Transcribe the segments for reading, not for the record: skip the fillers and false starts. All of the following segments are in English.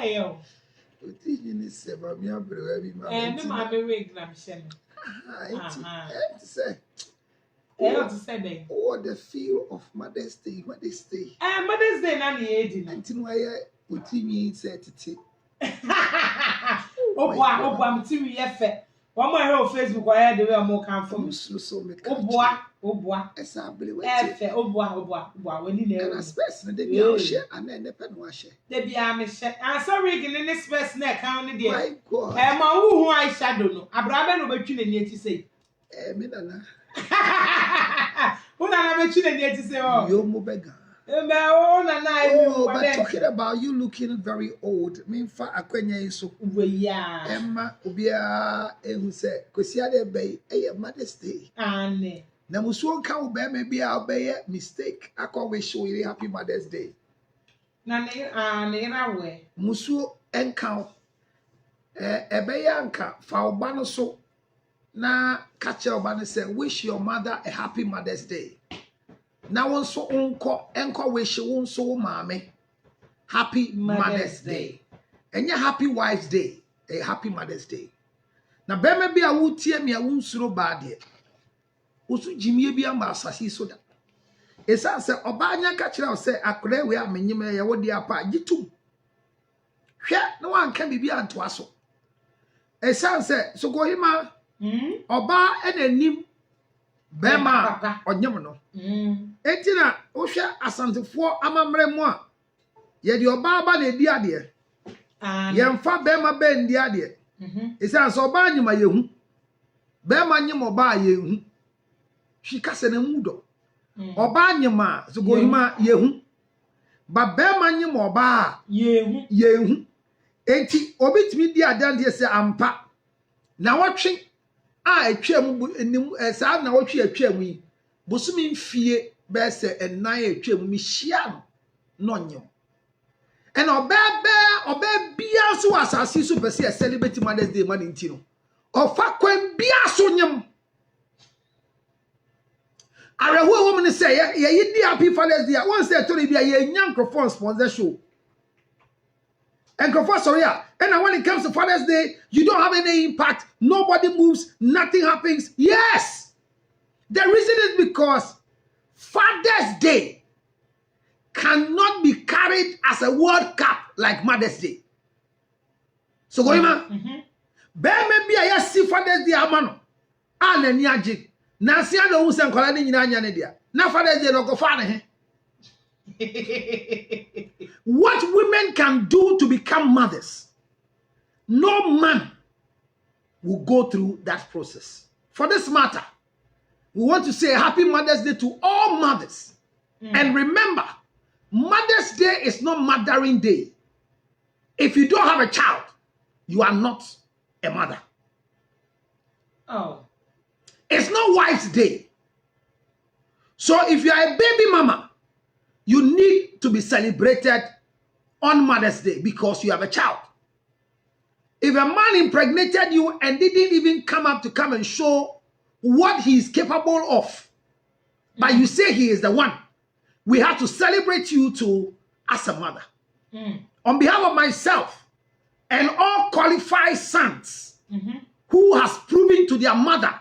say yo. Utini se mami abrewa bi ma. Me ma be wig na me hye no. It say. To say day. Oh, the feel of Mother's Day, Mother's Day. Mother's Day na ni edi. Until why utimi say titi. Oboa mtimi ye fe. One more here on Facebook or here the way I'm come from. So me. Oboa. Esa abele we. Efe oboa. We ni na. Na space na dey bi a share ana ne pe no a share. Dey bi a me share. Answer rig in this space na account ni dey. My God. Ma hu eye shadow no. Abrabe no betwi na ni ati say. Me nana. Una na betwi na ni ati say oh. Yo mo bega. But talking about you looking very old. Me fa akwenya so. Yeah. Emma ubia ehu se kwesi ade be Mother's Day. Ane. Na musuo nka wo be me bia obeye mistake. Akọ we show you happy Mother's Day. Na ne na we. Musuo enka ebeye anka fa oba no so na catch oba no say wish your mother a happy Mother's Day. Na won so enko wish won so mame happy Mother's Day. Enye happy Wife's Day, a happy Mother's Day. Na be me bia wo tie me a won suro ba de. Osu jimie bia ma asasi so da. Esa se oba anya ka kire o se akore we amenyem ye wo de apa gitum. Hwe na wan ka bibia anto aso. Esa se so go hima oba enanim bema onyem no. Etina ohwe asantefo amamre mu a ye de oba aba na edi ade. Ye mfa bema be ndi ade. Esa so oba anyima yehu. Bema nyim oba yehu. Hwi kase na mudo. Oba anyima so go hima yehu. Ba bema nyim oba yehu. Enti obitimi di ade ande se ampa. Na wotwe a etwam enim sa na wotwe etwam yi bosumi mfie be se enan etwam mi hia no nyem and oba bia so asasi so pese celebrate Mother's Day man nti no ofa kwan bia so nyem areho wo me say ye yi di happy Father's Day won say to bia ye nyankofon sponsor show and sorry, and when it comes to Father's Day, you don't have any impact. Nobody moves. Nothing happens. Yes. The reason is because Father's Day cannot be carried as a World Cup like Mother's Day. So, go on. Bear maybe I see Father's Day, amano. And then yaji. Nancy, I don't say, now Father's Day, no go father. What women can do to become mothers, no man will go through that process. For this matter, we want to say happy Mother's Day to all mothers. And remember, Mother's Day is not Mothering Day. If you don't have a child, you are not a mother. Oh. It's not Wife's Day. So if you are a baby mama, you need to be celebrated on Mother's Day because you have a child. If a man impregnated you and didn't even come and show what he is capable of, but you say he is the one, we have to celebrate you too as a mother. On behalf of myself and all qualified sons who has proven to their mother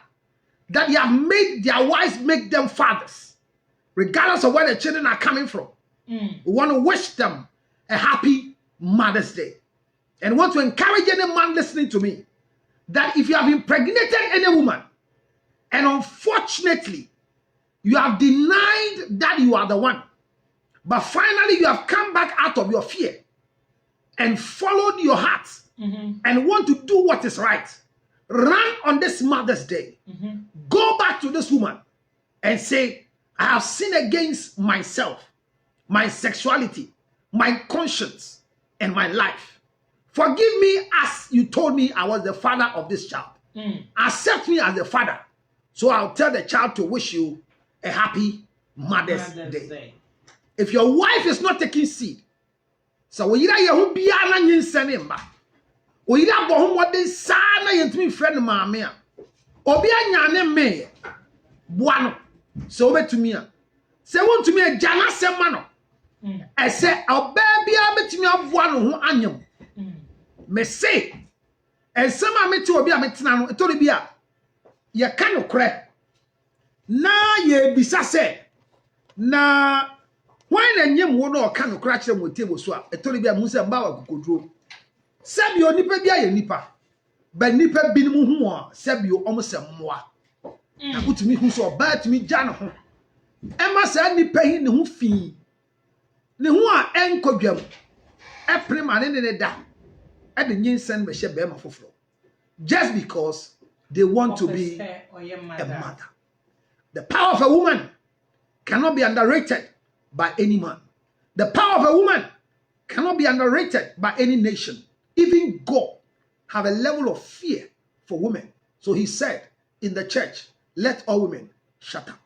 that they have made their wives make them fathers, regardless of where the children are coming from. We want to wish them a happy Mother's Day. And want to encourage any man listening to me that if you have impregnated any woman and unfortunately you have denied that you are the one, but finally you have come back out of your fear and followed your heart and want to do what is right, run on this Mother's Day. Go back to this woman and say, I have sinned against myself, my sexuality, my conscience, and my life. Forgive me as you told me I was the father of this child. Accept me as the father. So I'll tell the child to wish you a happy Mother's Day. If your wife is not taking seed, so we either you be an yin senemba, or either go what they sana yentimi friend mamma, or be a yane me, buano. So bet to me, say want to me a jana semano. I say, I'll baby, I bet me have one who anyum. me say and some a me to obi a metena no to bi a ye ka no kre na ye bisa se na when na nyem wo no ka no kra kire mo table so a to bi a mu se mba wa kokodro sabi onipa bi a ye nipa ba nipa bi mu hu a sabi o mo se mmoa na kutumi hu so ba tumi gya no ho e ma sa nipa hi ne ho fi ne ho a enkodwam e prima ne da e de nyinsen be hye be ma foforo just because they want to be a mother. The power of a woman cannot be underrated by any man. The power of a woman cannot be underrated by any nation. Even God have a level of fear for women. So he said in the church, let all women shut up.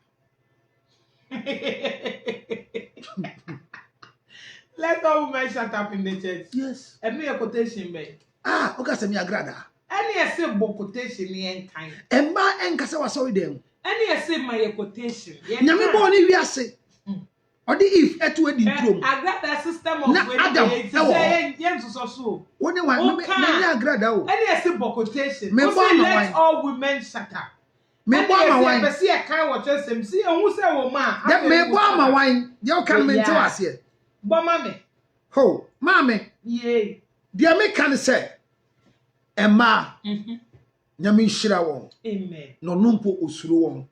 Let all women shut up in the church. Yes. And me a quotation, babe. Ah, okay, se mi agrada. Any a say quotation in time. Emma enkasa wa sorry dem. Any a say my quotation. Nyame bo ni wiase. Odi if etu edi drum. Agrada system of Adam. Yes, so. Woni wa me agrada o. Any a say quotation. Me bo let all women shut up. Me bo ama wan. Me see a kan watch them see who say wo man. Dem me bo ama wan. Dey kan me nte wase. Bo mame. Ho, mame. Yey. Dia me kan say Emma. Nyame nhira won. Amen. No numpo osuro won.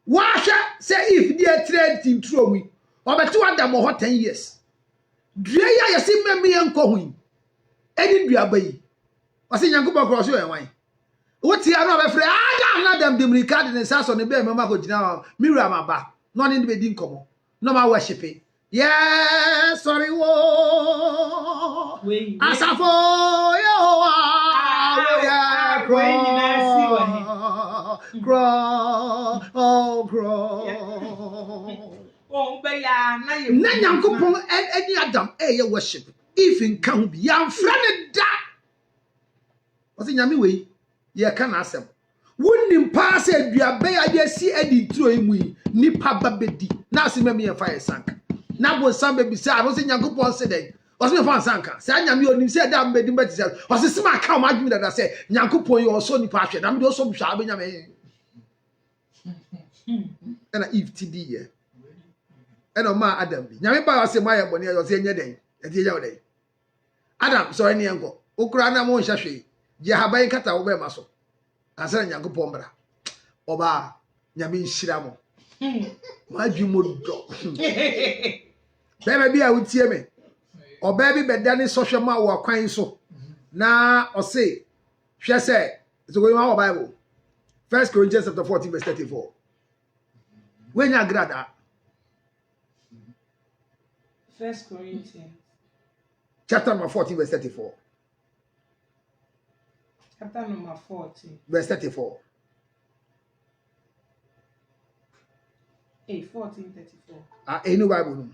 Wahwa say if dia trade intro mu. Obeto Adam ho 10 years. Dua ya yesi meme enko hu. Edi dua bayi. Wase Nyankopon kro so enwan. Woti ara be frɛ Adam na Adam dem record ne saso ne be mama ko gina mira maba. No ne be di nkomo. No ma worship. Yes, sorry wo. Asafo yo. Grow. Oh, be ya na ye. Na Nyankopon any Adam ye worship. If in can be yam friend da. Wasi nyame we ye ka na asem. Wonim pa se aduabe ya de si edi tro emu yi nipa babedi. Na asem me ye fire sank. Na bo sam be say wasi Nyankopon se den. Wasi me fa sanka. Se anyame onim se da mbedi mbeti se. Wasi sima ka o madwumi da se Nyankopon ye oso nipa ahwe. Na me de oso bhwa abanyame. Ena Eve TD ye. Ena ma Adam bi. Nyame ba wase ma ye bone ye se nye den. Enti ye den. Adam so ene enko. Okura na mo nhwehwe. Je haban kata wo be ma so. Asara Nyankopon bra. Oba nyame nhira mo. Ma dwumo do. Bebe bi a wutie me. Oba bi beda ne sohwe ma wo akwan so. Na o say hwe say so go ma Bible. 1 Corinthians chapter 14 verse 34. When you agrada 1 Corinthians chapter number 14 verse 34. Chapter number 14 verse 34. 14:34. Any Bible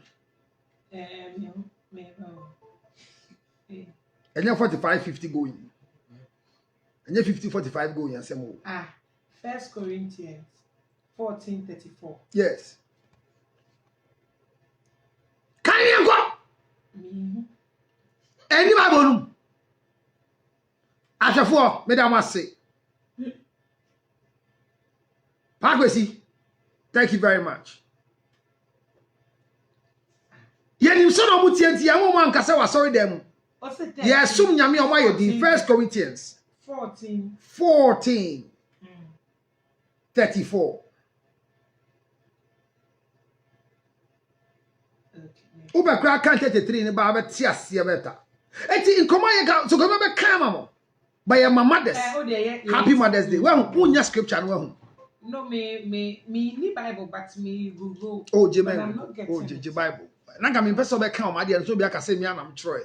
and 45-50 going. And 50-45 going and some 1 Corinthians 14:34. Yes. Can you go? Any Bible? After 4, Madam say. Pagwesi, thank you very much. Yenim so no mutienti ya mo man kasa wa sorry dem. Yes, sum nyame o maye di 1 Corinthians 14. 34. Uba kra kan 33 ni ba ba ti ase beta. Eti nkoma ye ka so ko be kan mamo. By your mothers. Happy Mother's Day. Well, who scripture no? No, me ni Bible, but me Google. Oh, J Bible. Nanga me person be kan o ma de so bi aka se mi anam troy.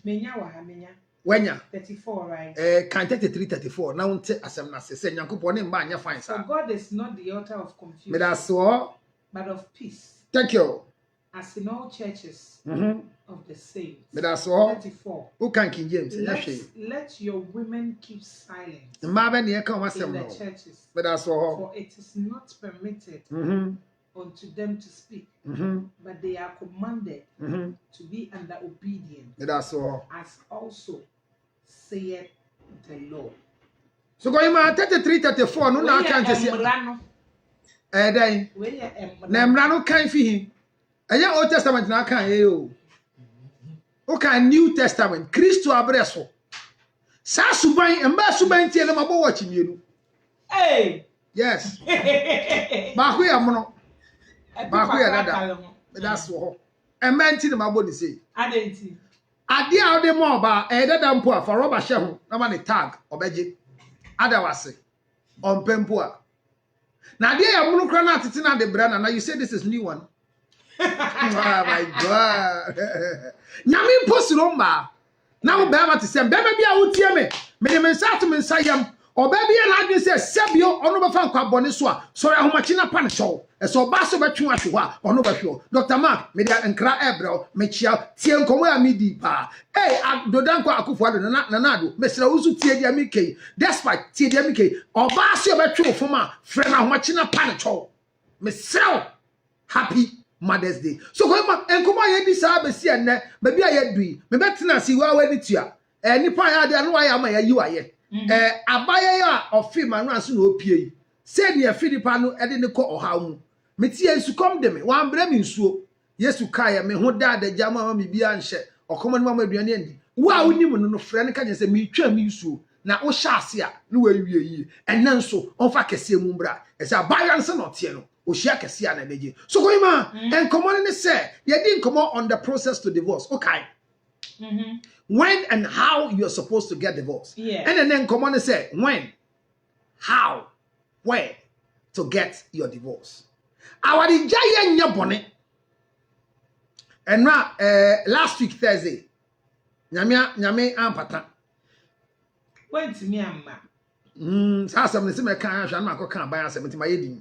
Menya wa ha menya. Wenya 34, right? Kan 33-34. Now unte asem na se Nyankopon ne mba anya fine sir. For God is not the author of confusion. Me that so, but of peace. Thank you. As in all churches of the saints. Me that so. 34. Who can King James? Let your women keep silent. Mba be ne kan wa in sem the no. churches. Me that so. For it is not permitted unto them to speak, but they are commanded to be under obedience. Me that so. As also saith the Lord. So going ma 33 34 no na kan tese dan na mra no kan fi hi aya Old Testament na kan o kan New Testament Christo abreso sa suban emba suban tie na mabo wachi mienu yes ba ko ya mono ba ko ya dada that's wo emba nti na mabo ni sei adenti ade a ode mo ba dada mpo a fa rubber hye ho na ma ne tag obeje adawase on pempua na dia ya munu kra na atete na de bra na you say this is new one. Oh my god nyame posiro mba na wo ba ma te sem be bia wo tie me de mensa to mensa yam oba bia na adwe se sebio ono be fa nkwa bone so a so ya homachi na pa ne show e so ba so betwe ahwe a ono be hwe Dr. Mark me dia nkra ebro me chia tie nkomo ya medi pa dodanko akufo ado na ado me sira wusu tie dia mekei despite tie dia mekei oba so betwe ofoma frɛ na homachi na pa ne show me sira happy Mother's Day. So come enkomo ye di sa be si enne ba bia ye dui me betena si wa wani tua nipa ya de no wa ya ma ya yi wa ye abaye ya ofi ma no aso na opie se ne Philippa no ede ne ko oha mu metie nsu kom de me wa mbra mi nsuo Yesu kaya me ho da jama ma me bia nhye okomo ne ma aduane andi wa wonim no frɛ ne ka nye se me twa mi nsuo na wo sha ase a ne wa wie yi enne nso onfa kese mu mbra ese abaye nse no tie no Oshia kesi na beje. So going ma and common ne say you didn't come on the process to divorce. Okay. When and how you're supposed to get divorced. Yeah. And then common say when, how, where to get your divorce. Our the giant nyabone. And now last week Thursday. Nyame ampata. Went to me amma. Sa some se me kan hwa na akoka ban asem ti mayedi.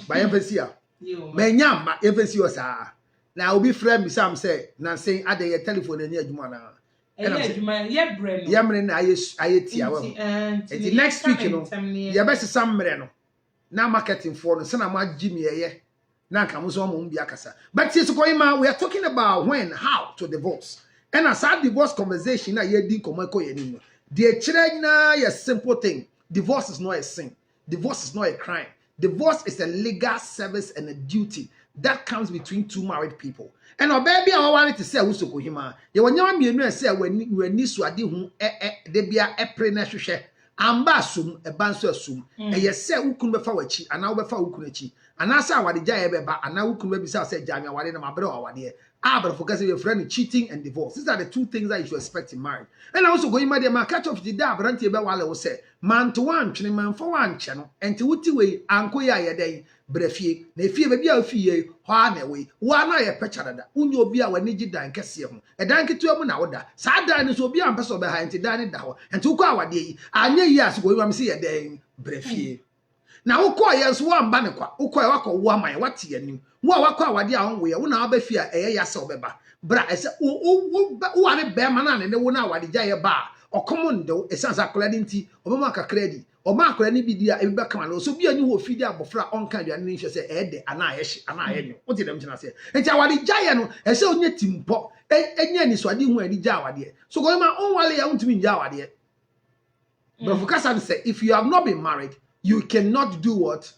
By emphasia, Menyam, emphasia, sir. Now, be friend, Sam say, now saying, I your telephone and your Jumana. Yamrin, I next week, you know, your best Sam Mereno. Now, marketing for the son of my Jimmy, now comes on Biakasa. But since we are talking about when, how to divorce. And as our divorce conversation, I didn't come anymore. Dear children, a simple thing. Divorce is not a sin, divorce is not a crime. Divorce is a legal service and a duty that comes between two married people. And our baby, I wanted to say, Uso Kohima, you will never be a say when you were Niswadi whom de be a prenashushe, ambasum, a bansum, and yes, say Ukumbafachi, and now Befa Ukunechi, and I saw what the Jayaba, and now Ukumba said Jamia, what in my bro, our dear. But for your friend cheating and divorce. These are the two things that you should expect in marriage. And also going my dear man catch off the dab ranty about while I was say man to one channel man for one channel and to what way uncle ya day brefie ne fie baby a fie hwa na we wa na ye pechada unyo obi a wani gida nkese ho e dan ketu amu na woda sa dan ni so obi am pese oba ha enti dan ni da ho enti ukọ awade yi anya yi aso go am se ye dan brefie na ukọ ye so wa mba ne kwa ukọ ye wakọ wo aman wate anim wo wakọ awade a won we wo na oba fie a eye ya se obeba bra ese wo are be ma na ne wo na awade gya ye ba okomondo esansa koladi nti obema kakra di Oma akora ni bidia e be kama no so bia ni ho fidi abofra onka aduane ni hwe se ede ana ayehye ana ayenyo wo ti dem kyena se enti awade gyaye no e se onye timpo enya ni so ade hu ani gya awade so go ma on wale ya untimi gya awade but for Kasan say if you have not been married you cannot do what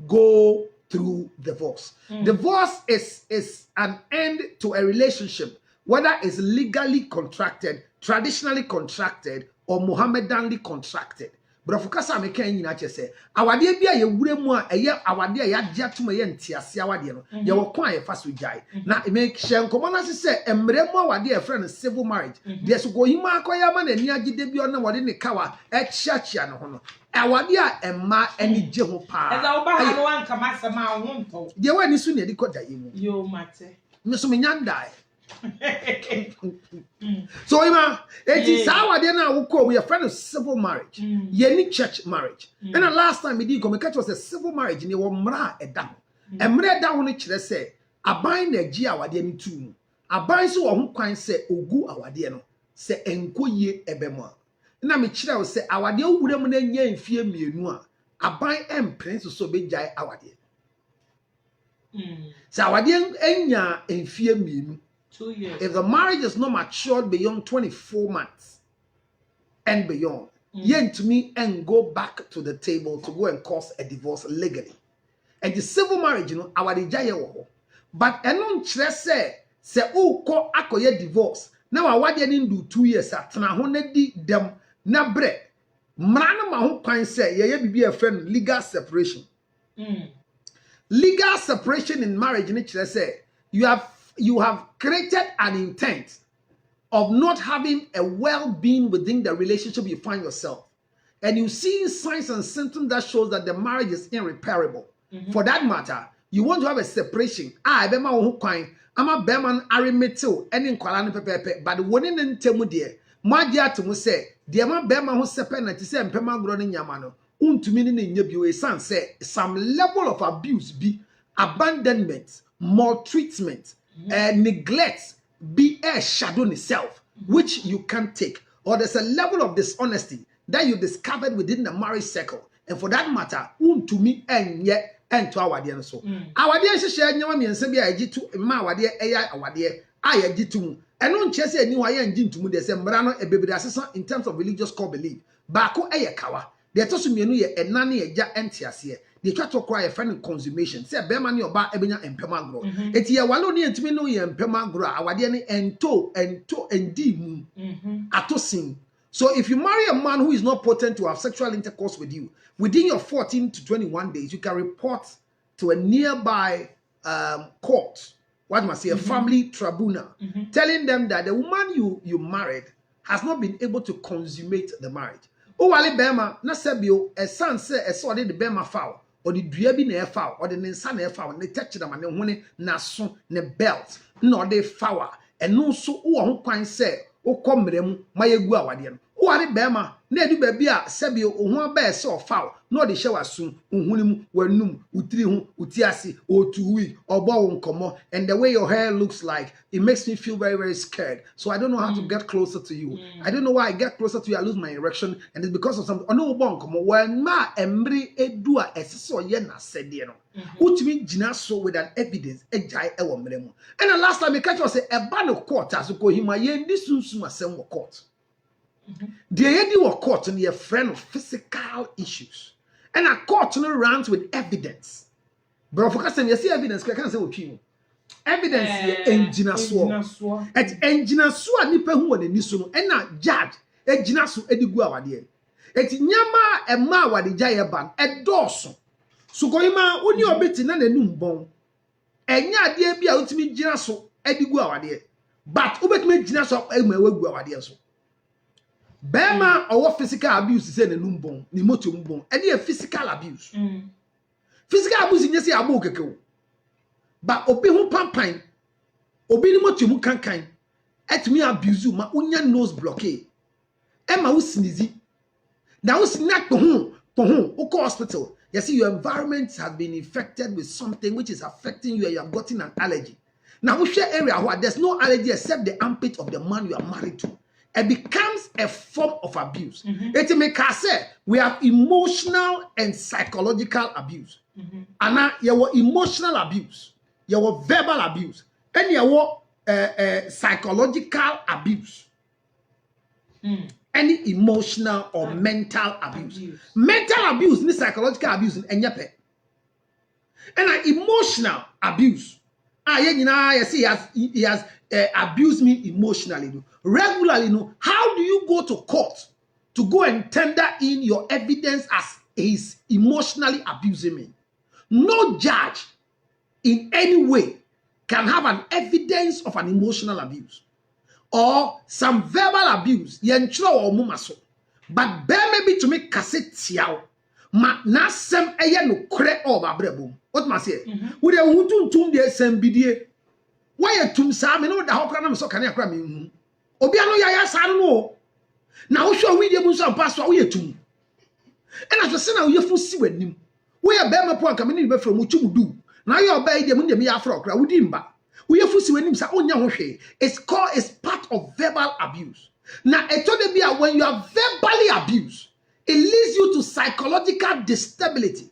go through divorce. Divorce is an end to a relationship whether it's legally contracted, traditionally contracted or Mohammedanly contracted. But for Kasa me kan nyina che se awade bia ye wure mu a eye awade a yagya tuma ye ntiase awade no ye wo kwan ye fa so gyae na me hye nkomo na se emre mu awade e friend civil marriage de so go hima akoya ma na ni agide bi ona wode ne kawa e chiachia no ho no awade a emma ani gye ho pa eza wo ba ha no wan kama sama wo nto de wani so ne di koda ye mu yo mate me so me nyanda so ima eti sawade na wukọ your friend is civil marriage ye ni church marriage and the last time we did come catch was a civil marriage ni wo mra eda emre eda ho no kire se aban na agi awade ni tu aban so wo ho kwan se ogu awade no se enkoye ebemu na me kire wo se awade owuram na nya mfie mienu a aban emprince so be jai awade se awade enya mfie mienu 2 years. If the marriage is not matured beyond 24 months, and beyond. Yen to me and go back to the table to go and cause a divorce legally. And the civil marriage, you know, our jaya wo. But enon chere se o ko akoye divorce. Now I want you do 2 years at na ho na di dem na bre. Mra ma ho kwan say ye bibi a friend legal separation. Legal separation in marriage ni chere say you have created an intent of not having a well-being within the relationship you find yourself. And you see signs and symptoms that shows that the marriage is irreparable. For that matter, you want to have a separation. I be ma ho kwan. Ama be man arimetil eni nkwala no pepepe. But woni ne ntemu de, mo ade atomo say, de ma be ma ho sepe na ti say mpema gro no nyama no. Untumi ne nya bi o san say some level of abuse be abandonment, maltreatment, neglect be a shadow in itself, which you can't take. Or there's a level of dishonesty that you discovered within the marriage circle. And for that matter, to me and yet and to our dear so. Our dear share nyama and Sabia G2 ma our dear AI our dear I G2. And non chess any way and Jin to me, there's a Marano a baby assassin in terms of religious core belief. Bako Ayakawa. They're tossing me a nanny a ja entias here. They try to acquire a friend in consummation. Say Berman your bar ebenya and pemagro. It's here waloni and timino and pemagro, our dear and toe and dim atosin. So if you marry a man who is not potent to have sexual intercourse with you, within your 14 to 21 days, you can report to a nearby court, what must say, a family tribunal, telling them that the woman you married has not been able to consummate the marriage. Oh, wale bema na sebio a son say a sword the bema foul. Or the duabi na foul, or the ninsan na foul, ne touch them and the one na so ne belt, no de foul, and no so who kwan say, O come rem, my guawadian. O are bema, ne do baby a sebio, o one bear so foul, no the shower soon, unhunim, wenum, utrihum, utiasi, or 2 weeks, or bow come and the way your hair looks like, it makes me feel very, very scared. So I don't know how to get closer to you. I don't know why I get closer to you, I lose my erection, and it's because of something. Oh no, bon come when ma emri edua esiso yena said you know. Which means jinaso with an evidence, a jai ewa mremo. And the last time I catch was a ban of court as go him a yen this soon sum court. The yedi were caught in a friend of physical issues. And a court no runs with evidence. But for custom, you see evidence, I can't say what you evidence engineer so. Et engineer so nipa who were the nisun, and not judge, engineer so edigu awade. Et nyama e ma wade jaya ban, e dawson. So goima, oni obeti na nenum bon. Enya de bia utimi gina so edigu awade. But ubetimi gina so e ma wegu awade so. Bema or physical abuse is a numbon, ni motumbon, and a physical abuse. Physical abuse in yes, a book. But obi who pampine, obi ni motumu kankai, at me abuse ma unya nose blockade. Emma was sneezy. Now snack to whom, Oko hospital. You see, your environment has been infected with something which is affecting you and you have gotten an allergy. Now, we share area where there's no allergy except the armpit of the man you are married to. It becomes a form of abuse. It make us say we have emotional and psychological abuse. And now you have emotional abuse, you have verbal abuse, and you have psychological abuse. Any emotional or mental abuse. Mental abuse ni psychological abuse and yape. And emotional abuse. He has abused me emotionally. Regularly, how do you go to court to go and tender in your evidence as he's emotionally abusing me? No judge in any way can have an evidence of an emotional abuse or some verbal abuse. But there may be to make cassette tiao. Ma na sem eye no kre o ba brebo. What must say? We dey huntuntum dey sem bidie. Why you tum sa me no da ho kra na me so kane akra me hu. Obi anu ya sa no. Na wo hwe we dey bu so pass wo ye tum. E na so se na wo ye fu si wanim. Wo ye be ma po anka me ni be fra mu tum du. Na ye oba ide mu ndem ya fra okra wo di mba. Wo ye fu si wanim sa onya ho hwe. It's part of verbal abuse. Now when you are verbally abused, it leads you to psychological disstability.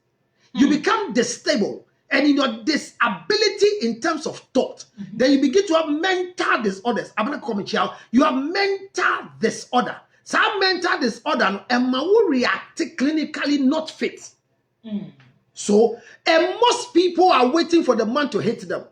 You become distable, and in your disability in terms of thought, then you begin to have mental disorders. I'm not coming here. You have mental disorder. Some mental disorder and will react clinically not fit. So, and most people are waiting for the man to hit them.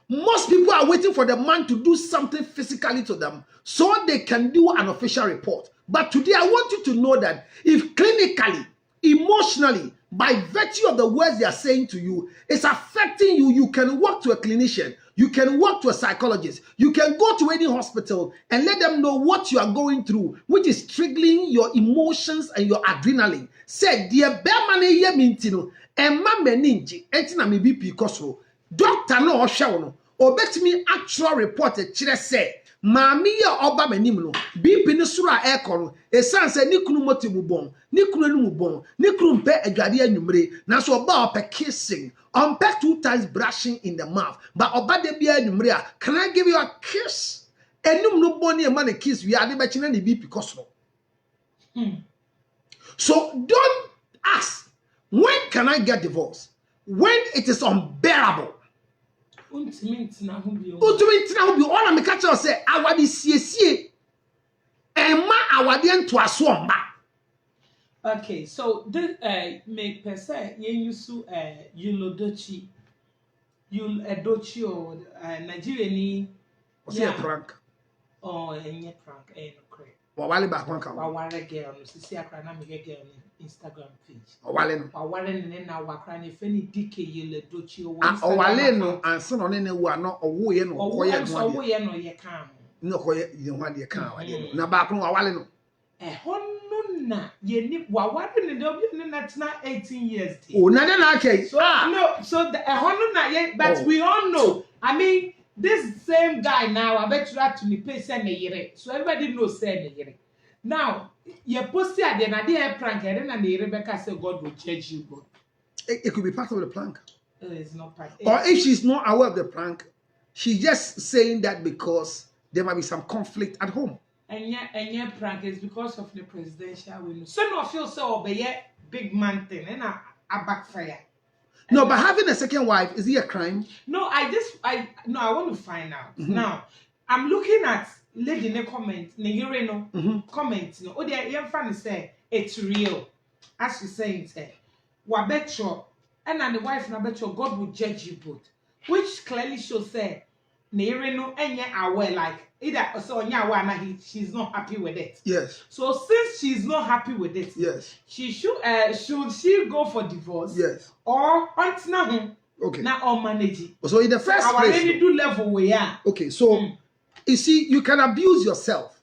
Most people are waiting for the man to do something physically to them so they can do an official report. But today, I want you to know that if clinically, emotionally, by virtue of the words they are saying to you, it's affecting you, you can walk to a clinician, you can walk to a psychologist, you can go to any hospital and let them know what you are going through, which is triggering your emotions and your adrenaline. Say, dear Berman, ye mintino, and Mamma Ninji, Entina me BP Cosro, Doctor no Shawono, or bet me actual report a chile say. Mami ya oba menimno bibi ni sura ekoro esan se ni kunu motibu bon ni kunu nu bon ni kunu mpe adwade anwumre na so oba ope kissing on pe 2 times brushing in the mouth but oba de bia anwumre a can I give you a kiss enum no bon e ma na kiss wi ade be chine na bibi koso. So don't ask when can I get divorced when it is unbearable. Ultimately, all I'm catch you say, awadi siesie, emma awadi ento asomba. Okay, so this make per se yenyu yulodochi, edochi or Nigeria ni. What's a prank? Oh, any prank, no cray. Wale back one come. Waware girl, no see akra na me girl on Instagram page. Wale no. Waware ne na wakra ne fe ni DK yulodochi o. Wale no anse no ne wu ano owo ye no koye no. Owo ye no ye kan. No koye ye ho ade kan wale no. Na back no wale no. Hono na ye ni waware ne de obi ne na tena 18 years. Oh, na na okay. So no, so the hono na ye, but we all know. I mean, this same guy now, I bet you that to me pay send a year. So everybody knows send a year. Now, you post it then I did prank and then Rebecca said God will judge you, God. It could be part of the prank. It's not part. Or if she's not aware of the prank, she's just saying that because there might be some conflict at home. And yeah, prank is because of the presidential window. So no feel so obey big man thing and I backfire. No, but having a second wife, is it a crime? No, I want to find out. Now, I'm looking at lady ne comment, ne hearing no comment, no. Oh, they young fan say it's real. As you saying, say, wa betcho, and then the wife na betcho, God will judge you both. Which clearly shows say, ne hearing no, and yeah, aware like either so nya she's not happy with it. Yes. So since she's not happy with it, yes, she should she go for divorce? Yes. Or until okay. Now or manage it. So in the first our place, really do level we are. Okay, so you see, you can abuse yourself.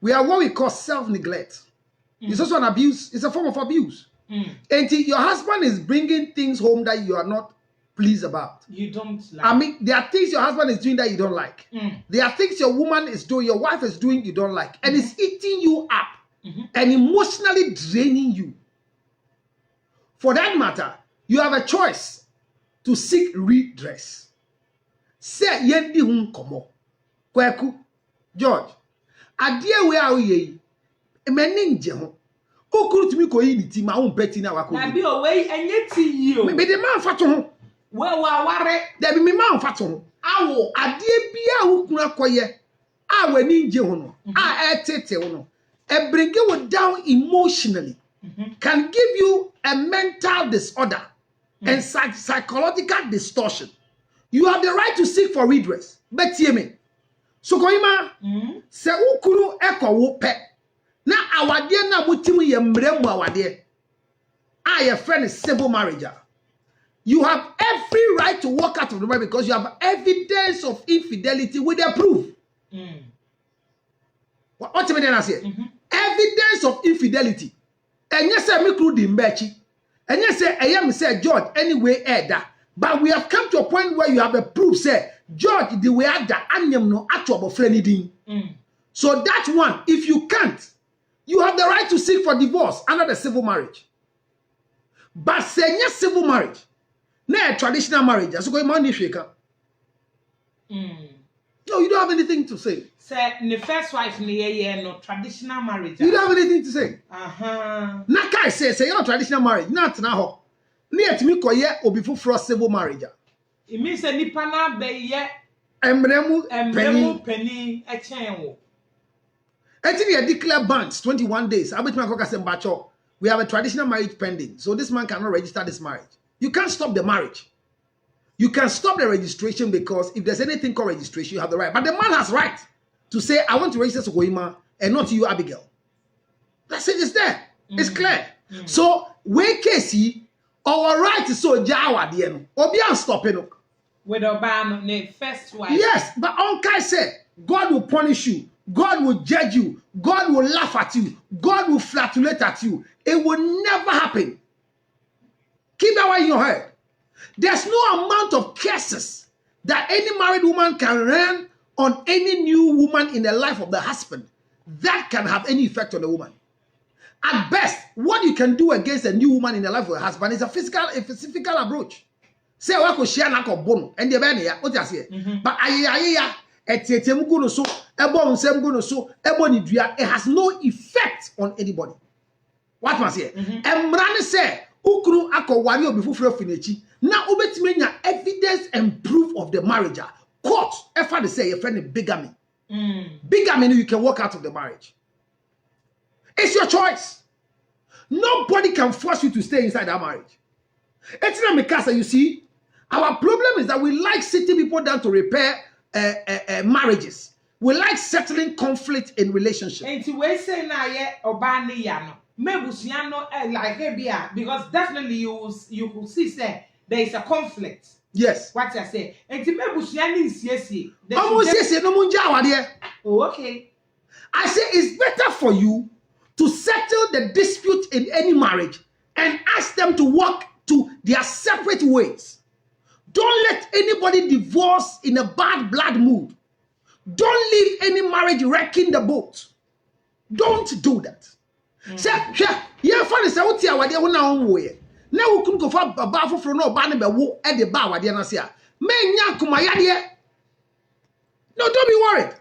We are what we call self-neglect. It's also an abuse. It's a form of abuse. And your husband is bringing things home that you are not pleased about. You don't like. I mean, there are things your husband is doing that you don't like. There are things your woman is doing, your wife is doing you don't like. And it's eating you up and emotionally draining you. For that matter, you have a choice to seek redress. Say yendi hun komo. Kweku, George, adie we a oye, meninje ho. Okuru tumi ko yi ni ti ma won peti na wako. Na bi o we enye ti yi o. Me de man fa to ho. We wa ware. De bi me man fa to ho. Awo adie bia wo kun akoye. A we ninje ho no. A etete ho no. E bring you down emotionally. Can give you a mental disorder and psychological distortion. You have the right to seek for redress. But hear me. So koima se ukuru eko wo pe na awade na mutimu ye mremu awade a your friend is civil marriage. You have every right to walk out of the marriage because you have evidence of infidelity with the proof. What do you mean I say? Evidence of infidelity. And yes, I make the mbechi. And yes, I am say George anyway Eda. But we have come to a point where you have a proof say George the way that anyam no actual friend din. So that one, if you can't, you have the right to seek for divorce under the civil marriage. But say yes, civil marriage, na traditional marriage. So go money shaker. No, you don't have anything to say. Say the first wife no traditional marriage. You don't have anything to say. Na kai say your traditional marriage. Not na ho. Na yetimi koye obi fufuro civil marriage. It means a nipa na be ye emremu penny echen wo. Until you declare bans 21 days. We have a traditional marriage pending. So this man cannot register this marriage. You can't stop the marriage. You can stop the registration because if there's anything called registration, you have the right. But the man has right to say, I want to register Sokoima and not you, Abigail. That's it. It's there. It's clear. So, we Casey, our right is so Jawa, the end. Obian stopping. With Obama, the first wife. Yes, but Onkai said, God will punish you. God will judge you. God will laugh at you. God will flatulate at you. It will never happen. Keep that one in your head. There's no amount of curses that any married woman can run on any new woman in the life of the husband that can have any effect on the woman. At best, what you can do against a new woman in the life of a husband is a physical approach. Say, I could share a bone and the Benia, what I say. But I so it has no effect on anybody. What must I say? And Brand say, Ukru ako wario before finichi. Now ubetimenya evidence and proof of the marriage. Court, if I say your friend is bigamy. Bigamy, you can walk out of the marriage. It's your choice. Nobody can force you to stay inside that marriage. It's not because you see, our problem is that we like sitting people down to repair marriages. We like settling conflict in relationships. And to we say na ye obani yano. Mebusiano like here because definitely you will see say there is a conflict. Yes. What I say. And to mebusiani is yes. Oh, okay. I say it's better for you to settle the dispute in any marriage and ask them to walk to their separate ways. Don't let anybody divorce in a bad blood mood. Don't leave any marriage wrecking the boat. Don't do that. Say, yeah, funny say what you are there na onwe. Na wo kun go fa baba foforo na oba ne be wo e de ba wade na say a. Menya kumaya de. No, don't be worried.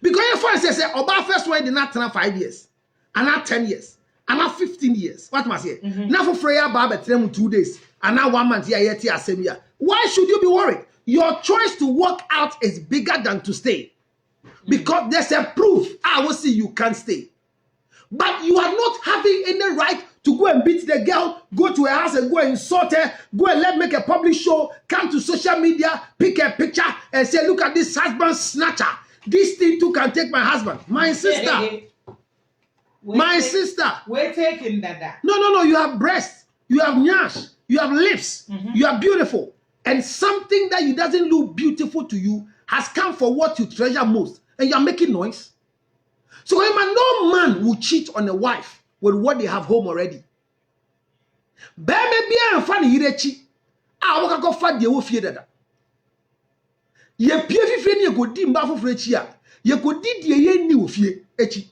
Because your father says oba first one did not turn 5 years. And not 10 years. And not 15 years. What must I say? Now for Freya Baba 2 days. And now 1 month here same year. Why should you be worried? Your choice to walk out is bigger than to stay. Because there's a proof. I will see you can't stay. But you are not having any right to go and beat the girl, go to her house and go and insult her, go and make a public show, come to social media, pick a picture and say, look at this husband snatcher. This thing too can take my husband. My sister. My sister. We're taking that. No. You have breasts. You have nyash. You have lips. You are beautiful. And something that you doesn't look beautiful to you has come for what you treasure most. And you are making noise. So no man will cheat on a wife with what they have home already. Baby, be funny hirechi. I walk go fat the wolf dada. Ye pie fifi ni go di mba foforo echi a. Ye go di die ye ni ofie echi.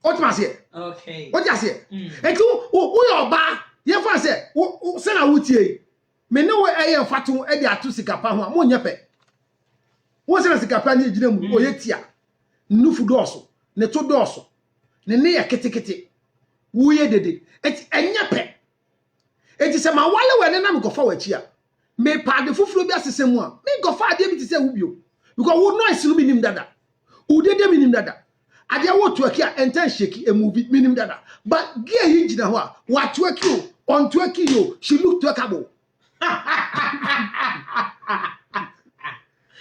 What must say? Okay. What you say? Etu wo your ba ye fa say wo se na wutie. Me ne wo eye fatu e de atu sikapa ho a mo nyepe. Wo se na sikapa ni gina mu o ye tia. Nufu doso, ne to doso, ne ya ketekete, wuye dede, eti enyepe. Eti se ma wale we ne na me go fa wachi a. Me pa de fufuro bi asese mu a, me go fa ade bi ti se wubio. Because wo noise no bi nim dada. Wo dede mi nim dada. Ade wo to aki a enten sheki emubi mi nim dada. But gia hi gina ho a, wa to aki o, on to aki yo, she look to akabo.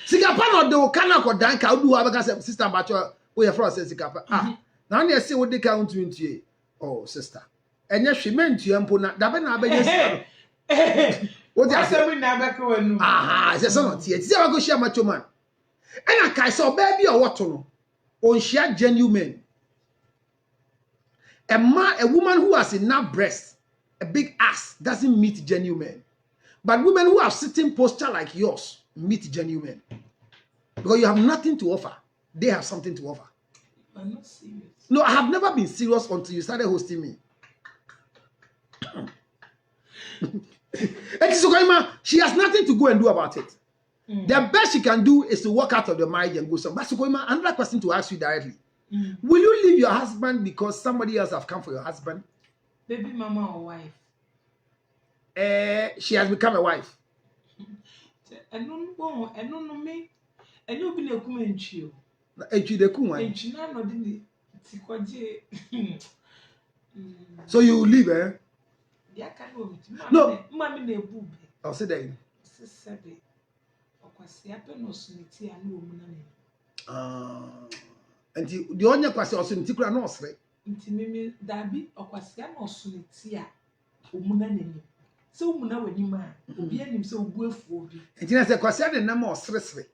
Sikapa no de kana ko dan ka obi wa beka say sister bacho we your friend say sikapa na na say we dey count ntie oh sister enye hwe mentua mpo na da be na abenye sister what you say we na beka wanu say so tie say we go share macho man ena kai so baby o woto no on share genuine a woman who has enough breast a big ass doesn't meet genuine but women who have sitting posture like yours meet genuine because you have nothing to offer. They have something to offer. I'm not serious. No, I have never been serious until you started hosting me. She has nothing to go and do about it. The best she can do is to walk out of the marriage and go somewhere. But Sukoima, another question to ask you directly. Will you leave your husband because somebody else have come for your husband? Baby mama or wife? She has become a wife. I don't know me. I know been a woman chill. Na etwi de ku wan. Entwi na no de ni tikwaje. So you leave, eh? Ya ka no. No. Mama na ebu be. I'll say that. Sesebe. Okwasi ape no suniti anu omu na ne. And the only question also in Tikra no sre. Nti mimi dabi okwasi na osuniti a omu na ne. Se omu na wani ma obi anim se obu afu obi. Nti na se kwasi na na mo sre.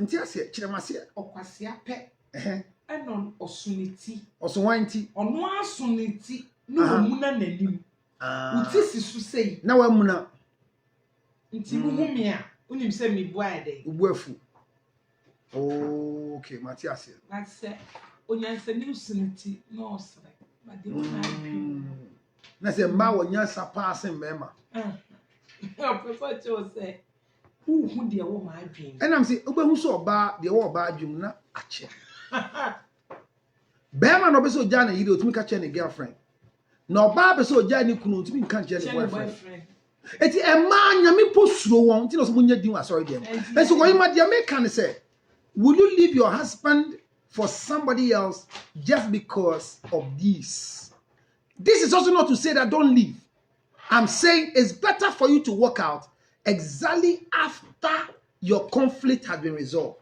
Nti ase kiremase okwasi ape. Enon osuniti. Osunwanti. Ono asuniti na omu na nanim. Uti sisu sei. Na wa muna. Nti muhumi a unim se mi bua ade. Obu afu. Okay, Matthias. That's say onyansa ni usuniti na osre. But the one na se mba wonyansa paase mbema. I prefer to say who de wo ma adwen. And I'm say obehu so oba de wo oba adwum na ache. Bema no be so jana yiri otumi ka che ne girlfriend. Na oba be so jana ni kunu otumi nka che ne boyfriend. Eti ema nyame posuro won ti no so munya din wa sorry dem. And so when ma dia make can say, will you leave your husband for somebody else just because of this? This is also not to say that don't leave. I'm saying it's better for you to walk out exactly after your conflict has been resolved.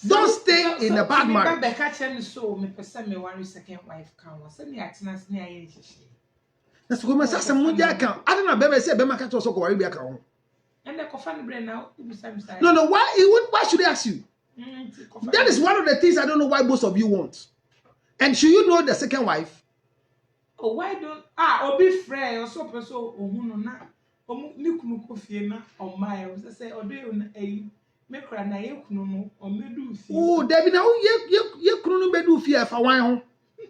Don't stay in a bad marriage. Me catch him so me person me worry second wife can was say me atina se na ye hihye. Na so go say some mudia kan. I don't know bebe say bebe catch us so go worry bia kan ho. And the coffin brain now you say No, why should I ask you? That is one of the things I don't know why most of you want. And should you know the second wife? Oh, why don't obi frey or so person ohunu na omu ni kunu kofie na o mai o say odo na me kra na ye kunu no o medu fie. Oh, David na ye kunu no bedu fie fa wan ho.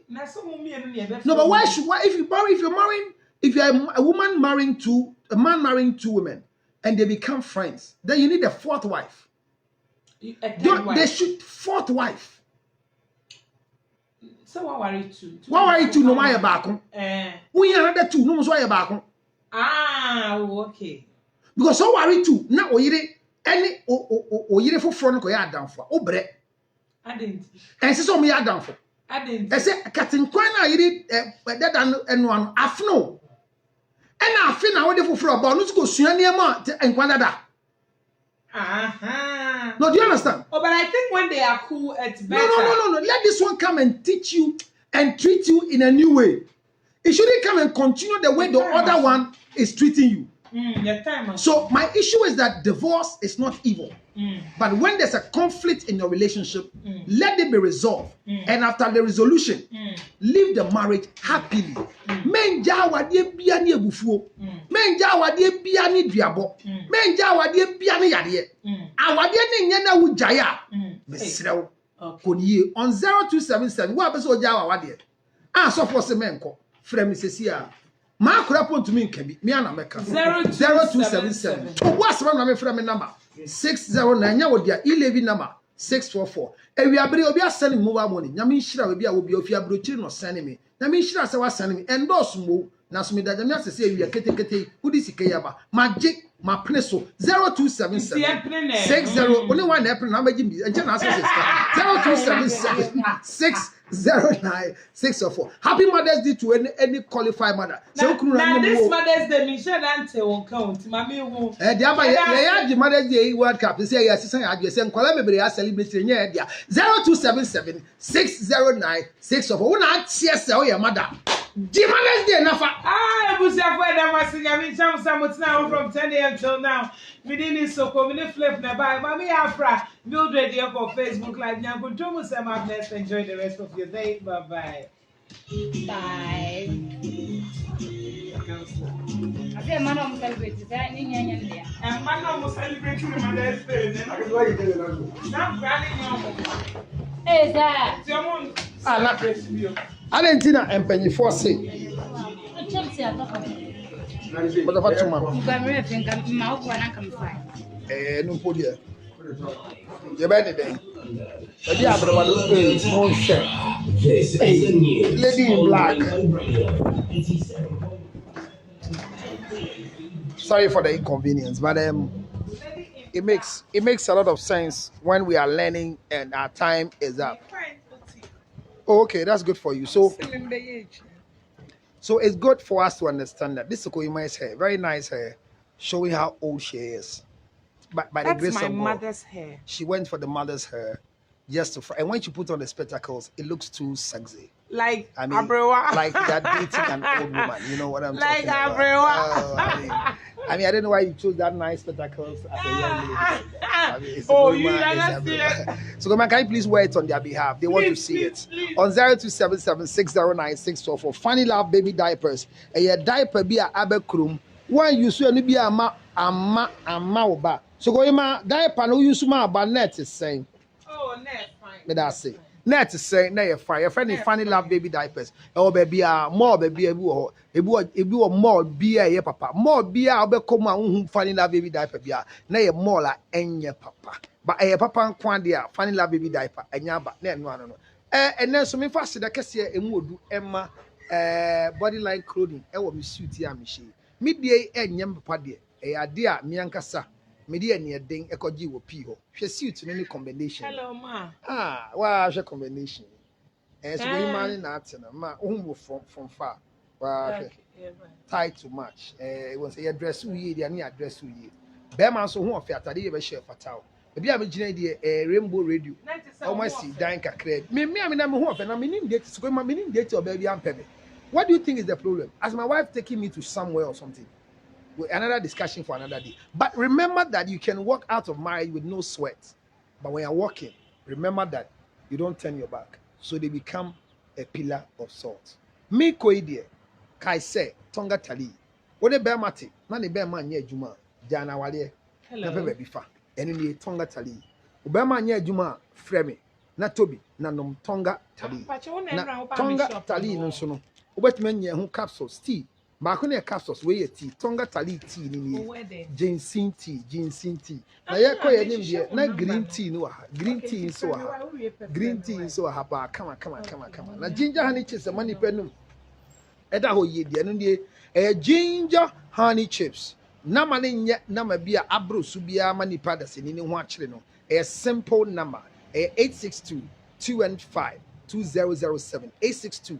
Na so mu me no ye be. No, but why if you're a man marrying two women and they become friends, then you need a fourth wife. They should fourth wife. So what worry two? What worry two no why you back? We another two no so why you back? Okay. Because so worry two na oyire any oyire for no ko ya adamfo obre. I didn't. And so me adamfo. I didn't. I say katin kwan na yire that eno ano afno. And afin na we dey for about no go sua niam enkwan dada. No, do you understand? Oh, but I think when they are cool, it's better. No. Let this one come and teach you and treat you in a new way. It shouldn't come and continue the way the other one is treating you. Your time. So my issue is that divorce is not evil. But when there's a conflict in your relationship, let it be resolved. And after the resolution, leave the marriage happily. Menja wadie bia ni ebufuo. Menja wadie bia ni duabo. Menja wadie bia ni yade. Awadie ni nye na wujaya. Mesrew. Koniye on 0277 wa be so ja awadie. So for se menko. Frɛ me sesia. Ma akura point me nkabi. Me ana meka. 0277. What's my number? 609 nya wo dia 11 number 644 ewiabere obi asane mobile money nyame nhira obi a obi ofi abrochiri no sane me nyame nhira se wasane me endorse mo na so me da nyame asese ewia ketekete udi sikeyaba maji ma preso 0277 60 only one april na maji mi enche na asese 0277 609-604. Happy Mother's Day to any qualified mother. Now this Mother's Day, Michelle Dante will count. Mommy will. The Mother's Day World Cup. They say yes, I just send Columbia are celebrating. 0277 609-604. When I see your mother. The Mother's Day, Nafa. I was from 10 a.m. till now. We didn't so come flip nearby. Mommy Afra, build radio for Facebook Live. Now, good to enjoy the rest of your day. Bye bye. Bye. I feel man almost celebrating. And man almost celebrating the Mother's Day. Now, granny, hey, that. Not Valentina and Penny Fossey. But the fact no podia. You better then. But yeah, but what is no share? Lady in black. Sorry for the inconvenience, but it makes a lot of sense when we are learning and our time is up. Oh, okay, that's good for you. So it's good for us to understand that this is Koima's hair, very nice hair, showing how old she is. But by the That's grace my of God, mother's hair. she went for the mother's hair just to and when she put on the spectacles, it looks too sexy. Like I mean, Abrewa. like that dating an old woman. You know what I'm Like talking about? Abrewa. Oh, I don't know why you chose that nice spectacles as a young lady. It's Oh, Koima, you it's understand? Abrewa. So, Koima, can you please wear it on their behalf? They want to Please, see please, it. please. On 0277-609-644. Funny Love Baby Diapers. A diaper be a abekrum. One you see be a ma oba. So, Koima, diaper no use ma ba net is saying. Oh, net fine. But that's it. Net is saying, "Nay, your friend is Funny Love Baby Diapers. Oh, baby, more baby, ebu more beer, ye papa. More beer, I'll be come on Funny Love Baby Diaper beer. Nay, more like any papa. But a papa and quandia, Funny Love Baby Diaper, and yaba, no. And then so me fast, I can see a mood, Emma, body line clothing, we suit ya, Michi. Midday and yam papa dear, a dear, Miankasa. Media near ding ekoji wo pi ho. Hwe suit no any combination. Hello, ma. Wa hwe combination. So we man na atena ma ohun from far. Wa hwe. Tight to match. It was a dress we dey na dress we. Be man so hu ofi atade ye be share fatao. E bia me gina dey Rainbow Radio. Almost see dan kakra. Me na me hu ofi na me nim date so ma me nim date oba bia ampe me. What do you think is the problem? As my wife taking me to somewhere or something? Another discussion for another day. But remember that you can walk out of marriage with no sweat. But when you're walking, remember that you don't turn your back. So they become a pillar of salt. Me koidie, kai se, tonga tali. What the bear mati, nani bear man ye juma, jana wale, na pebe bifa, eni tonga tali. Ubema nye juma, freme, na tobi, na nom tonga tali. Na tonga tali no sono. Ubetime nye hu capsules, tea. Marco ne capsules wey tea tonga tali tea ni ginseng tea na ye ko ye nim de na green tea no ha green tea so ha green tea so ha ba kama na ginger honey chips e mani penum e da ho ye de no de ginger honey chips na ma ne nye na ma bia abro su bia mani pa da se ni ho a kire no a simple number 862-215-2007 862-215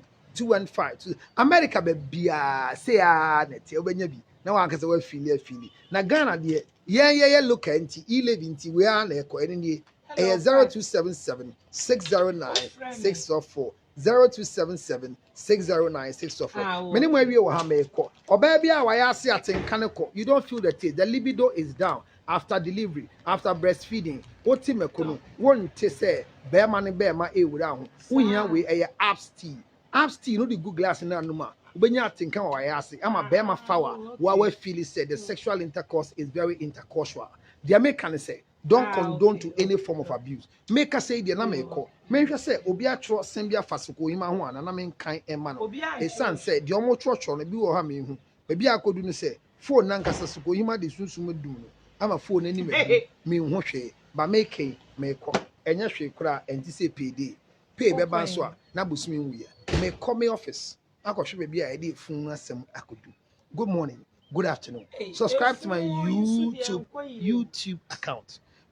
America be say net obenya bi na wan kase wa fili na Ghana de ye look anti 11 we are na ekọ eni 0277-609-644 0277-609-644 many more we ha me ekọ oba bia wa ya se atenka ne kọ you don't feel the taste the libido is down after delivery after breastfeeding oti mekono won te say be ma ne be ma ewura ho wohia we abs tea no the good glass na numa ubenya atinka wa yase ama bema fawa wa feel said the sexual intercourse is very intercoursual the American say don't condone to any form of abuse make us say the na me ko me say obi atro sembia fasoko hima ho ana na me kan ema no e san say the omo church no bi wo ha me hu be bia akodu no say phone na nkasa soko hima de sunsum dum no ama phone ani me hu hwe ba make me ko enye hwe kura enti say pay be ban so a na busumi wuye me come office akohwe be bia e dey fun asem akodu good morning good afternoon subscribe to my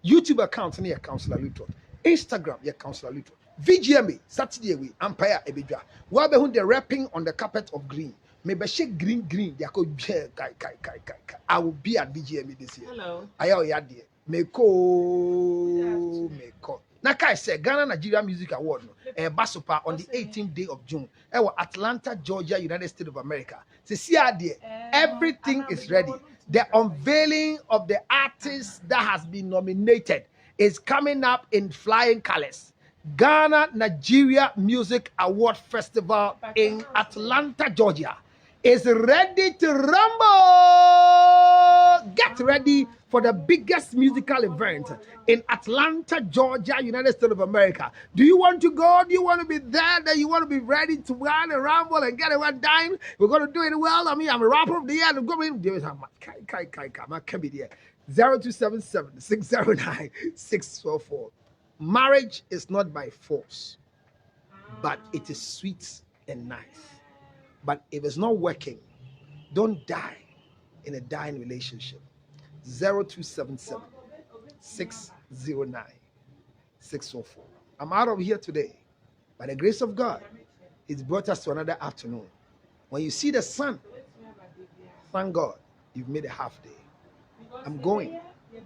YouTube account na your counselor Luton Instagram your counselor Luton VGMA Saturday we empire ebedwa wa be hu the rapping on the carpet of green me be shake green they go kai I will be at VGMA this year hello ayo ya de me ko na kai say Ghana Nigeria Music Award no Basopa on the 18th day of June Atlanta Georgia United States of America see everything is ready the unveiling of the artist that has been nominated is coming up in flying colors Ghana Nigeria Music Award Festival in Atlanta Georgia is ready to rumble. Get ready for the biggest musical event in Atlanta, Georgia, United States of America. Do you want to go? Do you want to be there? Do you want to be ready to run and rumble and get a one dime? We're going to do it well. I mean, I'm a rapper of the year. I'm going to do it. I'm 0277-609-644. Marriage is not by force, but it is sweet and nice. But if it's not working, don't die in a dying relationship. 609 604. I'm out of here today. By the grace of God, it's brought us to another afternoon. When you see the sun, thank God you've made a half day. I'm going.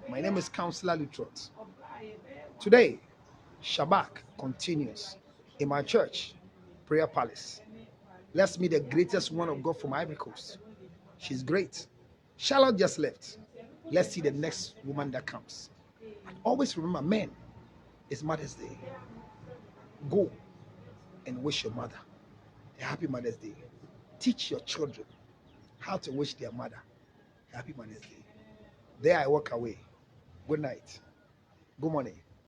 My name is Counselor Lutrot. Today, Shabbat continues in my church, Prayer Palace. Let's meet the greatest woman of God from Ivory Coast. She's great. Charlotte just left. Let's see the next woman that comes. And always remember, men, it's Mother's Day. Go and wish your mother a happy Mother's Day. Teach your children how to wish their mother a happy Mother's Day. There I walk away. Good night. Good morning.